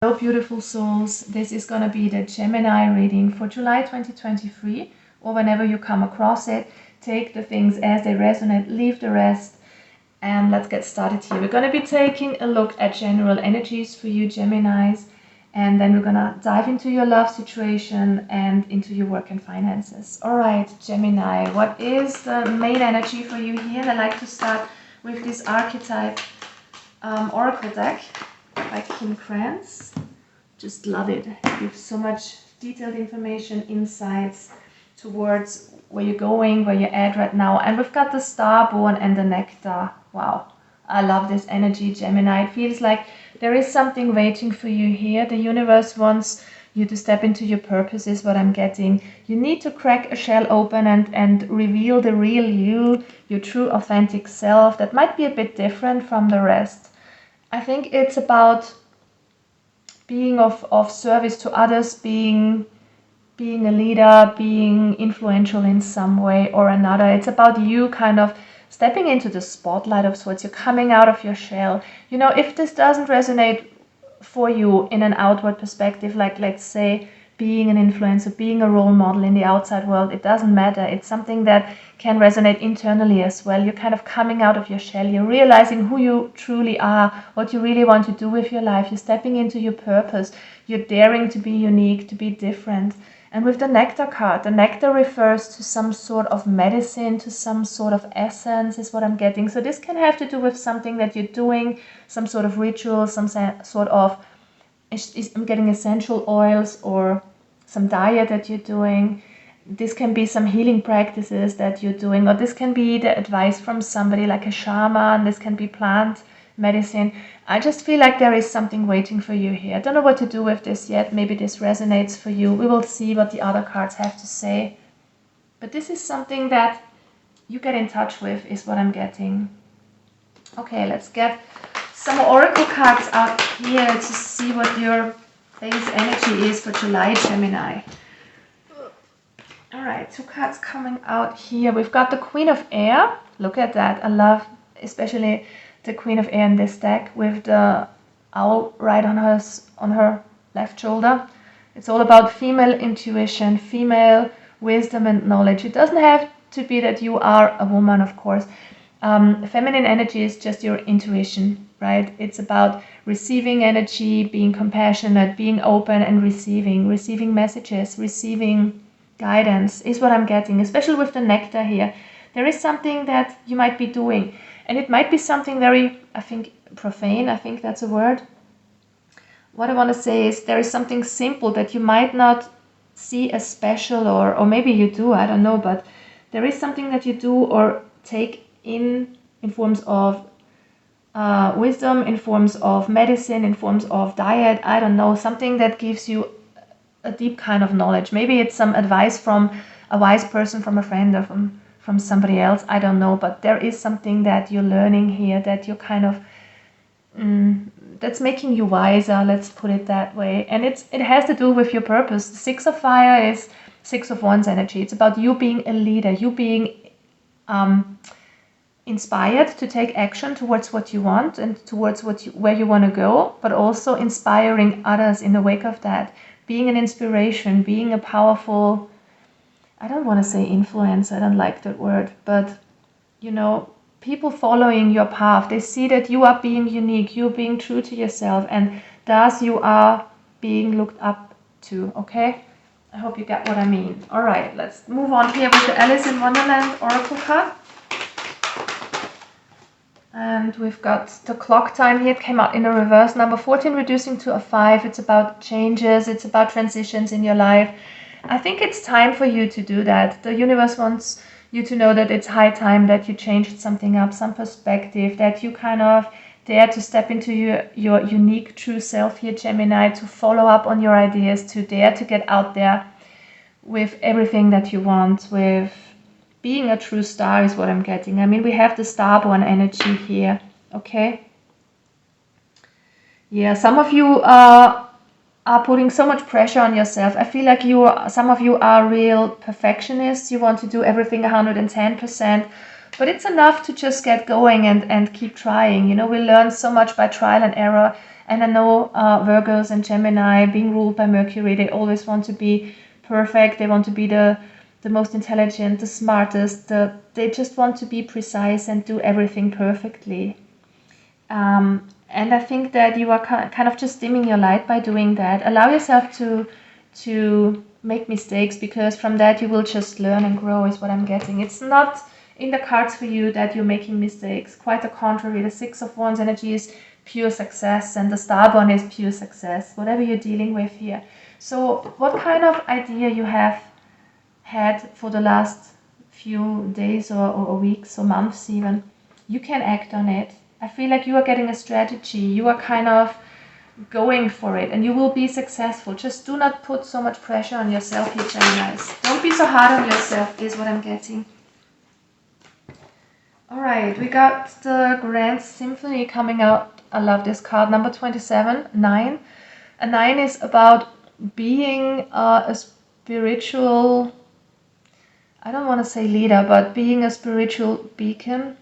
Hello, beautiful souls. This is going to be the Gemini reading for July 2023, or whenever you come across it. Take the things as they resonate, leave the rest, and let's get started here. We're going to be taking a look at general energies for you, Geminis, and then we're going to dive into your love situation and into your work and finances. All right, Gemini, what is the main energy for you here? And I like to start with this archetype oracle deck by Kim Krantz. Just love it. It gives so much detailed information, insights towards where you're going, where you're at right now. And we've got the Starborn and the Nectar. Wow, I love this energy, Gemini. It feels like there is something waiting for you here. The universe wants you to step into your purpose, is what I'm getting. You need to crack a shell open and reveal the real you, your true authentic self. That might be a bit different from the rest. I think it's about being of service to others, being a leader, being influential in some way or another. It's about you kind of stepping into the spotlight of sorts. You're coming out of your shell. You know, if this doesn't resonate for you in an outward perspective, like let's say being an influencer, being a role model in the outside world, it doesn't matter. It's something that can resonate internally as well. You're kind of coming out of your shell. You're realizing who you truly are, what you really want to do with your life. You're stepping into your purpose. You're daring to be unique, to be different. And with the Nectar card, the Nectar refers to some sort of medicine, to some sort of essence is what I'm getting. So this can have to do with something that you're doing, some sort of ritual, some sort of, I'm getting essential oils or some diet that you're doing. This can be some healing practices that you're doing, or this can be the advice from somebody like a shaman. This can be plant medicine. I just feel like there is something waiting for you here. I don't know what to do with this yet. Maybe this resonates for you. We will see what the other cards have to say. But this is something that you get in touch with, is what I'm getting. Okay, let's get some oracle cards out here to see what your base energy is for July, Gemini. All right, two cards coming out here. We've got the Queen of Air. Look at that. I love especially the Queen of Air in this deck with the owl right on her left shoulder. It's all about female intuition, female wisdom and knowledge. It doesn't have to be that you are a woman, of course. Feminine energy is just your intuition, right? It's about receiving energy, being compassionate, being open and receiving messages, receiving guidance is what I'm getting, especially with the Nectar here. There is something that you might be doing, and it might be something very, I think, profane. I think that's a word. What I want to say is there is something simple that you might not see as special, or maybe you do, I don't know, but there is something that you do or take in forms of wisdom, in forms of medicine, in forms of diet, I don't know, something that gives you a deep kind of knowledge. Maybe it's some advice from a wise person, from a friend, or from somebody else, I don't know, but there is something that you're learning here that you're kind of that's making you wiser, let's put it that way. And it has to do with your purpose. The Six of Fire is Six of Wands energy. It's about you being a leader, you being inspired to take action towards what you want and towards where you want to go, but also inspiring others in the wake of that. Being an inspiration, being a powerful, I don't want to say influence, I don't like that word, but you know, people following your path, they see that you are being unique, you're being true to yourself, and thus you are being looked up to, okay? I hope you get what I mean. All right, let's move on here with the Alice in Wonderland Oracle card. And we've got the clock time here. It came out in a reverse. Number 14 reducing to a 5. It's about changes. It's about transitions in your life. I think it's time for you to do that. The universe wants you to know that it's high time that you changed something up, some perspective, that you kind of dare to step into your unique true self here, Gemini, to follow up on your ideas, to dare to get out there with everything that you want, with being a true star is what I'm getting. I mean, we have the Starborn energy here, okay? Yeah, some of you are putting so much pressure on yourself. I feel like some of you are real perfectionists. You want to do everything 110%, but it's enough to just get going and keep trying. You know, we learn so much by trial and error, And I know Virgos and Gemini, being ruled by Mercury, they always want to be perfect. They want to be the most intelligent, the smartest. They just want to be precise and do everything perfectly. And I think that you are kind of just dimming your light by doing that. Allow yourself to make mistakes, because from that you will just learn and grow, is what I'm getting. It's not in the cards for you that you're making mistakes. Quite the contrary. The Six of Wands energy is pure success, and the Starborn is pure success, whatever you're dealing with here. So what kind of idea you have had for the last few days or weeks or months even, you can act on it. I feel like you are getting a strategy. You are kind of going for it, and you will be successful. Just do not put so much pressure on yourself here, Geminis. Don't be so hard on yourself, is what I'm getting. Alright, we got the Grand Symphony coming out. I love this card. Number 27, 9. A 9 is about being a spiritual, I don't want to say leader, but being a spiritual beacon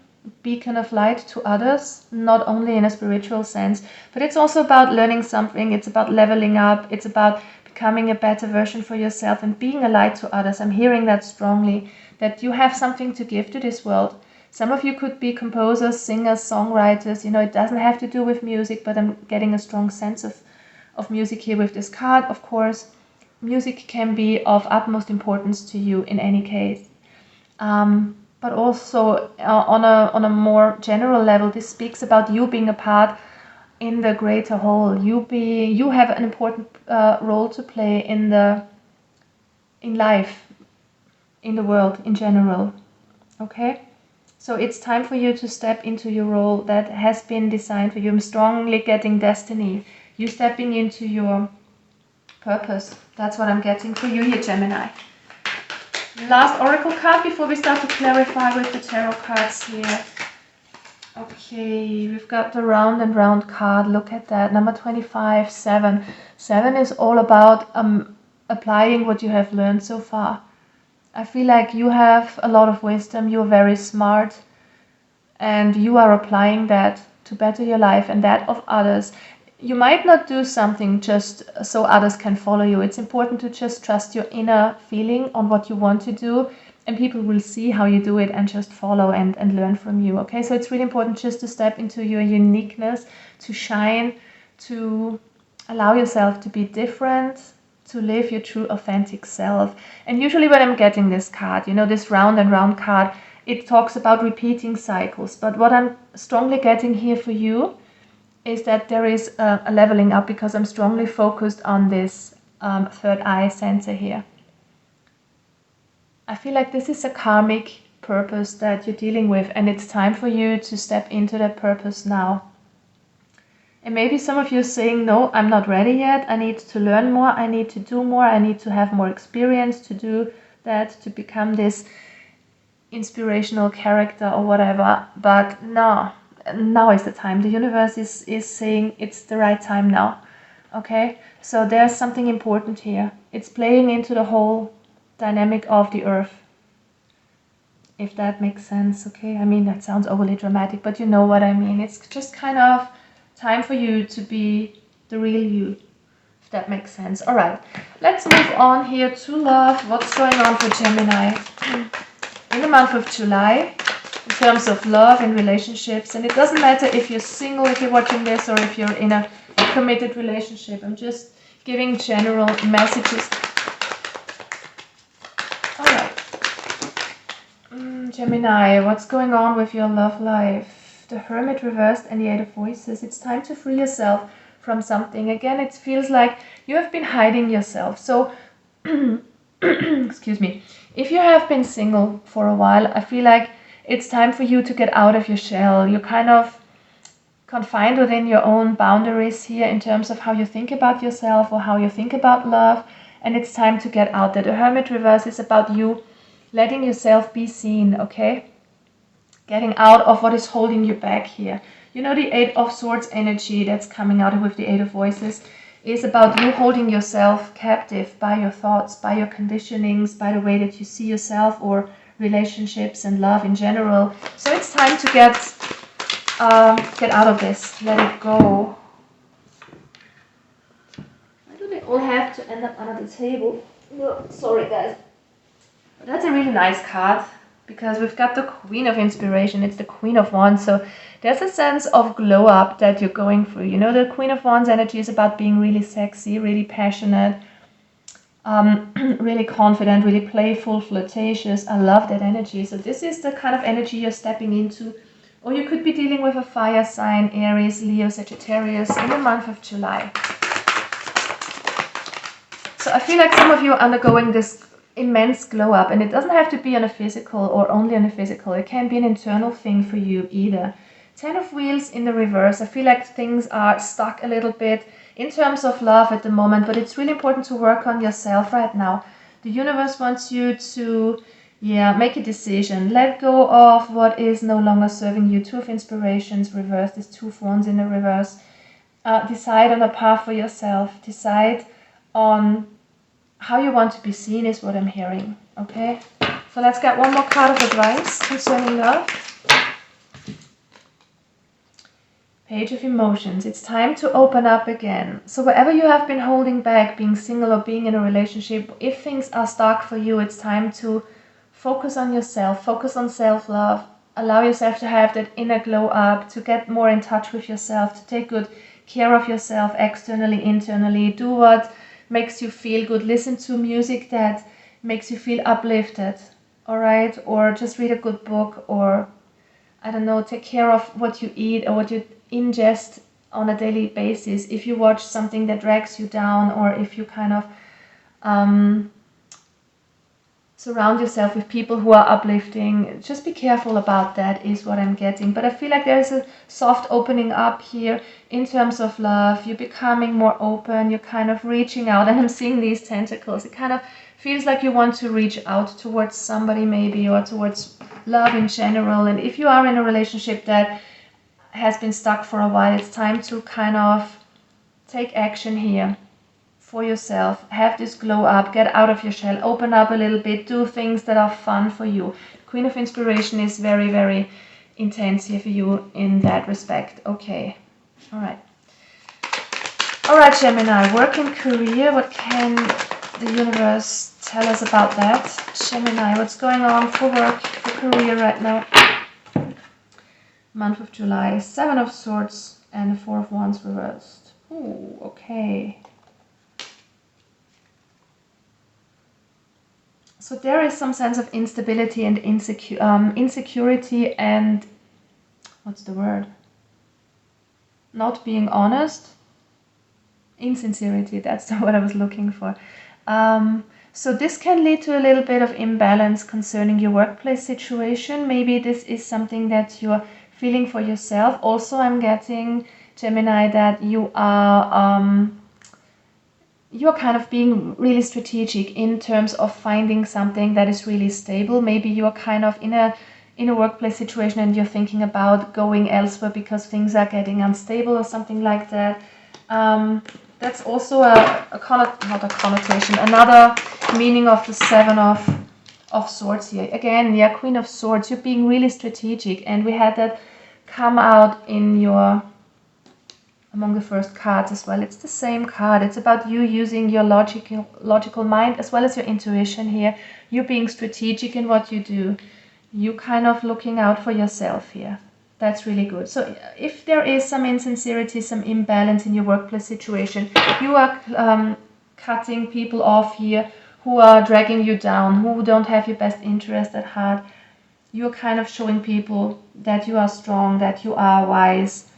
of light to others, not only in a spiritual sense, but it's also about learning something. It's about leveling up. It's about becoming a better version for yourself and being a light to others. I'm hearing that strongly, that you have something to give to this world. Some of you could be composers, singers, songwriters. You know, it doesn't have to do with music, but I'm getting a strong sense of music here with this card. Of course, music can be of utmost importance to you in any case. But also on a more general level, this speaks about you being a part in the greater whole. You have an important role to play in life, in the world in general. Okay? So it's time for you to step into your role that has been designed for you. I'm strongly getting destiny. You stepping into your purpose. That's what I'm getting for you here, Gemini. Last oracle card before we start to clarify with the tarot cards here. Okay, we've got the round and round card. Look at that. Number 25, 7. 7 is all about applying what you have learned so far. I feel like you have a lot of wisdom. You're very smart. And you are applying that to better your life and that of others. You might not do something just so others can follow you. It's important to just trust your inner feeling on what you want to do, and people will see how you do it and just follow and learn from you. Okay, so it's really important just to step into your uniqueness, to shine, to allow yourself to be different, to live your true authentic self. And usually when I'm getting this card, you know, this round and round card, it talks about repeating cycles. But what I'm strongly getting here for you is that there is a leveling up, because I'm strongly focused on this third eye center here. I feel like this is a karmic purpose that you're dealing with, and it's time for you to step into that purpose now. And maybe some of you are saying, no, I'm not ready yet. I need to learn more. I need to do more. I need to have more experience to do that, to become this inspirational character or whatever. But no. Now is the time. The universe is saying it's the right time now. Okay, so there's something important here. It's playing into the whole dynamic of the earth, if that makes sense. Okay, I mean, that sounds overly dramatic, but you know what I mean. It's just kind of time for you to be the real you, if that makes sense. All right, let's move on here to love. What's going on for Gemini in the month of July? In terms of love and relationships, and it doesn't matter if you're single, if you're watching this, or if you're in a committed relationship. I'm just giving general messages. Alright. Gemini, what's going on with your love life? The Hermit reversed and the Eight of Voices. It's time to free yourself from something. Again, it feels like you have been hiding yourself. So, excuse me. If you have been single for a while, I feel like it's time for you to get out of your shell. You're kind of confined within your own boundaries here in terms of how you think about yourself or how you think about love. And it's time to get out there. The Hermit reverse is about you letting yourself be seen, okay? Getting out of what is holding you back here. You know, the Eight of Swords energy that's coming out with the Eight of Voices is about you holding yourself captive by your thoughts, by your conditionings, by the way that you see yourself or relationships and love in general. So it's time to get out of this. Let it go. all have to end up under the table. Oh, sorry guys. But that's a really nice card, because we've got the Queen of Inspiration. It's the Queen of Wands, so there's a sense of glow up that you're going through. You know, the Queen of Wands energy is about being really sexy, really passionate, really confident, really playful, flirtatious. I love that energy. So this is the kind of energy you're stepping into. Or you could be dealing with a fire sign, Aries, Leo, Sagittarius, in the month of July. So I feel like some of you are undergoing this immense glow up, and it doesn't have to be on a physical or only on a physical. It can be an internal thing for you either. 10 of Wheels in the reverse. I feel like things are stuck a little bit in terms of love at the moment, but it's really important to work on yourself right now. The universe wants you to make a decision. Let go of what is no longer serving you. 2 of Inspirations reversed. There's 2 of Wands in the reverse. Decide on a path for yourself. Decide on how you want to be seen is what I'm hearing. Okay? So let's get one more card of advice concerning love. Page of Emotions. It's time to open up again. So wherever you have been holding back, being single or being in a relationship, if things are stuck for you, it's time to focus on yourself, focus on self-love, allow yourself to have that inner glow up, to get more in touch with yourself, to take good care of yourself externally, internally. Do what makes you feel good. Listen to music that makes you feel uplifted, all right? Or just read a good book, or I don't know, take care of what you eat or what you ingest on a daily basis. If you watch something that drags you down, or if you kind of surround yourself with people who are uplifting, just be careful about that is what I'm getting. But I feel like there's a soft opening up here in terms of love. You're becoming more open, you're kind of reaching out, and I'm seeing these tentacles. It kind of feels like you want to reach out towards somebody maybe, or towards love in general. And if you are in a relationship that has been stuck for a while, it's time to kind of take action here for yourself. Have this glow up, get out of your shell, open up a little bit, do things that are fun for you. Queen of Inspiration is very, very intense here for you in that respect. Okay, all right. All right, Gemini, work and career. What can the universe tell us about that? Gemini, what's going on for work, for career right now? Month of July, 7 of Swords and the 4 of Wands reversed. Ooh, okay. So there is some sense of instability and insecurity and, what's the word? Not being honest. Insincerity, that's the word I was looking for. So this can lead to a little bit of imbalance concerning your workplace situation. Maybe this is something that you're feeling for yourself. Also, I'm getting, Gemini, that you are you're kind of being really strategic in terms of finding something that is really stable. Maybe you're kind of in a workplace situation and you're thinking about going elsewhere because things are getting unstable or something like that. That's also another meaning of the 7 of Swords here. Again, yeah, Queen of Swords, you're being really strategic, and we had that come out in your among the first cards as well. It's the same card. It's about you using your logical mind as well as your intuition here. You being strategic in what you do. You kind of looking out for yourself here. That's really good. So if there is some insincerity, some imbalance in your workplace situation, you are cutting people off here who are dragging you down, who don't have your best interest at heart. You're kind of showing people that you are strong, that you are wise.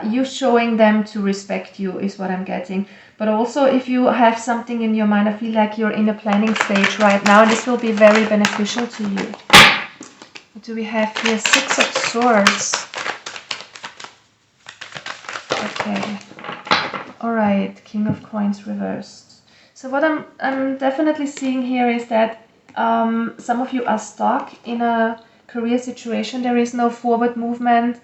You showing them to respect you is what I'm getting. But also, if you have something in your mind, I feel like you're in a planning stage right now, and this will be very beneficial to you. What do we have here? 6 of Swords. Okay. All right. King of Coins reversed. So what I'm definitely seeing here is that some of you are stuck in a career situation. There is no forward movement.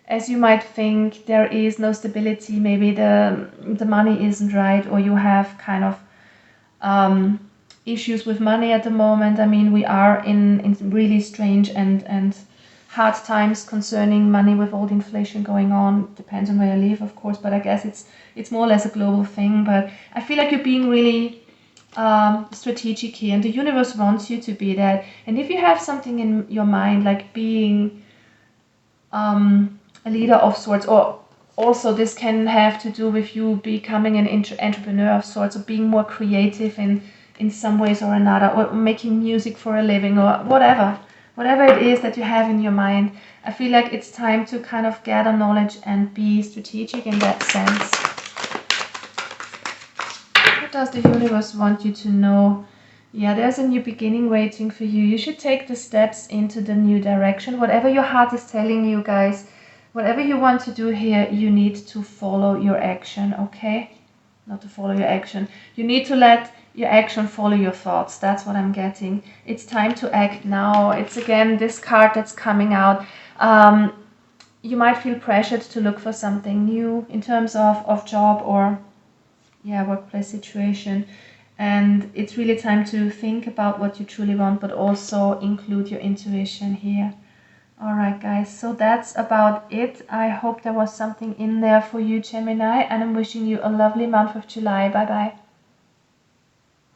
As you might think, there is no stability. Maybe the money isn't right, or you have kind of issues with money at the moment. I mean, we are in really strange and hard times concerning money with all the inflation going on. Depends on where you live, of course, but I guess it's more or less a global thing. But I feel like you're being really strategic here, and the universe wants you to be that. And if you have something in your mind, like being a leader of sorts, or also this can have to do with you becoming an entrepreneur of sorts, or being more creative in some ways or another, or making music for a living, or whatever it is that you have in your mind. I feel like it's time to kind of gather knowledge and be strategic in that sense. What does the universe want you to know? Yeah, there's a new beginning waiting for you. You should take the steps into the new direction. Whatever your heart is telling you, guys, whatever you want to do here, you need to follow your action, okay? Not to follow your action. You need to let your action follow your thoughts. That's what I'm getting. It's time to act now. It's again this card that's coming out. You might feel pressured to look for something new in terms of job or workplace situation. And it's really time to think about what you truly want, but also include your intuition here. All right, guys, so that's about it. I hope there was something in there for you, Gemini, and I'm wishing you a lovely month of July. Bye-bye.